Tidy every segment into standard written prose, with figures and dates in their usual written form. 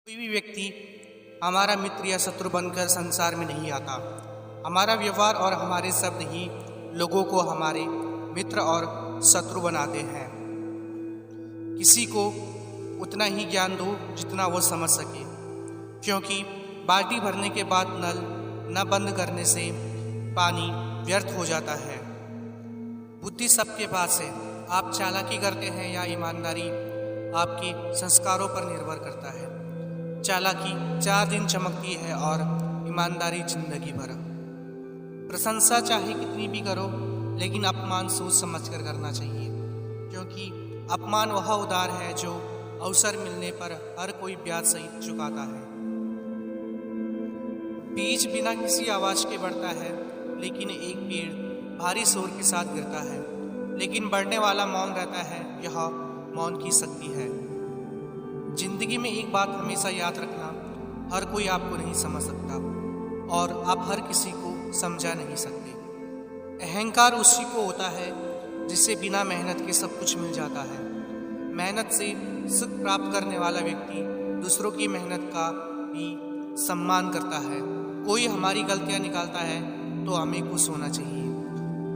कोई भी व्यक्ति हमारा मित्र या शत्रु बनकर संसार में नहीं आता। हमारा व्यवहार और हमारे शब्द ही लोगों को हमारे मित्र और शत्रु बनाते हैं। किसी को उतना ही ज्ञान दो जितना वो समझ सके, क्योंकि बाल्टी भरने के बाद नल न बंद करने से पानी व्यर्थ हो जाता है। बुद्धि सबके पास है। आप चालाकी करते हैं या ईमानदारी आपके संस्कारों पर निर्भर करता है। चालाकी 4 दिन चमकती है और ईमानदारी जिंदगी भर। प्रशंसा चाहे कितनी भी करो, लेकिन अपमान सोच समझ कर करना चाहिए, क्योंकि अपमान वह उधार है जो अवसर मिलने पर हर कोई ब्याज सहित चुकाता है। बीज बिना किसी आवाज के बढ़ता है, लेकिन एक पेड़ भारी शोर के साथ गिरता है, लेकिन बढ़ने वाला मौन रहता है। यह मौन की शक्ति है। जिंदगी में एक बात हमेशा याद रखना, हर कोई आपको नहीं समझ सकता और आप हर किसी को समझा नहीं सकते। अहंकार उसी को होता है जिसे बिना मेहनत के सब कुछ मिल जाता है। मेहनत से सुख प्राप्त करने वाला व्यक्ति दूसरों की मेहनत का भी सम्मान करता है। कोई हमारी गलतियां निकालता है तो हमें खुश होना चाहिए,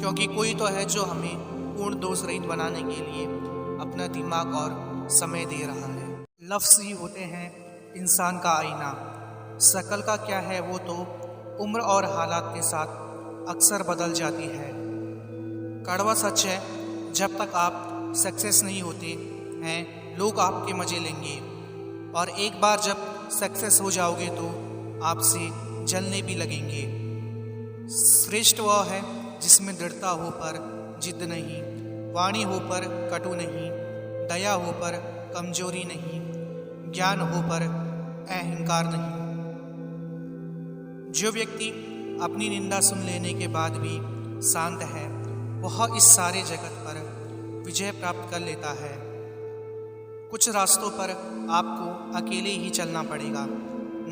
क्योंकि कोई तो है जो हमें पूर्ण दोष रहित बनाने के लिए अपना दिमाग और समय दे रहा है। लफ्ज़ ही होते हैं इंसान का आईना। शक्ल का क्या है, वो तो उम्र और हालात के साथ अक्सर बदल जाती है। कड़वा सच है, जब तक आप सक्सेस नहीं होते हैं लोग आपके मज़े लेंगे, और एक बार जब सक्सेस हो जाओगे तो आपसे जलने भी लगेंगे। श्रेष्ठ वह है जिसमें दृढ़ता हो पर जिद नहीं, वाणी हो पर कटु नहीं, दया हो पर कमजोरी नहीं, ज्ञान हो पर अहंकार नहीं। जो व्यक्ति अपनी निंदा सुन लेने के बाद भी शांत है, वह इस सारे जगत पर विजय प्राप्त कर लेता है। कुछ रास्तों पर आपको अकेले ही चलना पड़ेगा,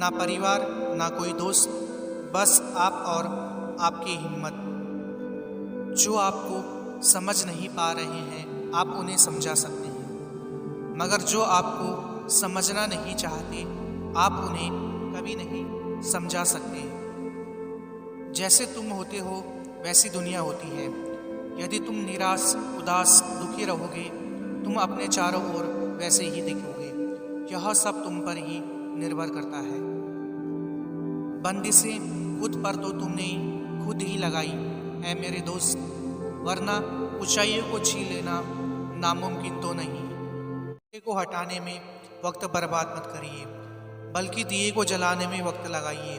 ना परिवार ना कोई दोस्त, बस आप और आपकी हिम्मत। जो आपको समझ नहीं पा रहे हैं आप उन्हें समझा सकते हैं, मगर जो आपको समझना नहीं चाहते आप उन्हें कभी नहीं समझा सकते। जैसे तुम होते हो वैसी दुनिया होती है। यदि तुम निराश, उदास, दुखी रहोगे, तुम अपने चारों ओर वैसे ही दिखोगे। यह सब तुम पर ही निर्भर करता है। बंदिशें खुद पर तो तुमने खुद ही लगाई है मेरे दोस्त, वरना ऊंचाइयों को छीन लेना नामुमकिन तो नहीं। दिए को हटाने में वक्त बर्बाद मत करिए, बल्कि दिए को जलाने में वक्त लगाइए।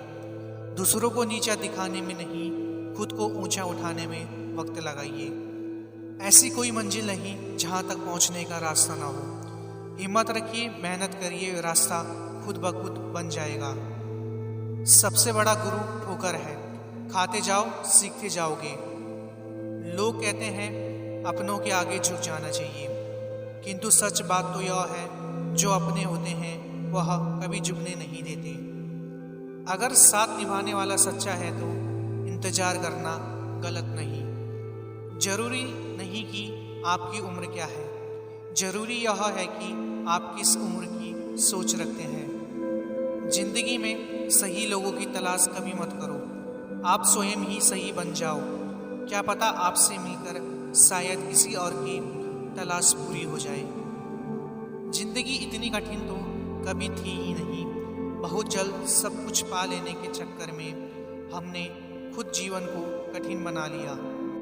दूसरों को नीचा दिखाने में नहीं, खुद को ऊंचा उठाने में वक्त लगाइए। ऐसी कोई मंजिल नहीं जहां तक पहुंचने का रास्ता ना हो। हिम्मत रखिए, मेहनत करिए, रास्ता खुद ब खुद बन जाएगा। सबसे बड़ा गुरु ठोकर है, खाते जाओ सीखते जाओगे। लोग कहते हैं अपनों के आगे झुक जाना चाहिए, किंतु सच बात तो यह है जो अपने होते हैं वह कभी झुकने नहीं देते। अगर साथ निभाने वाला सच्चा है तो इंतजार करना गलत नहीं। जरूरी नहीं कि आपकी उम्र क्या है, जरूरी यह है कि आप किस उम्र की सोच रखते हैं। जिंदगी में सही लोगों की तलाश कभी मत करो, आप स्वयं ही सही बन जाओ। क्या पता आपसे मिलकर शायद किसी और की तलाश पूरी हो जाए। जिंदगी इतनी कठिन तो कभी थी ही नहीं। बहुत जल्द सब कुछ पा लेने के चक्कर में हमने खुद जीवन को कठिन बना लिया।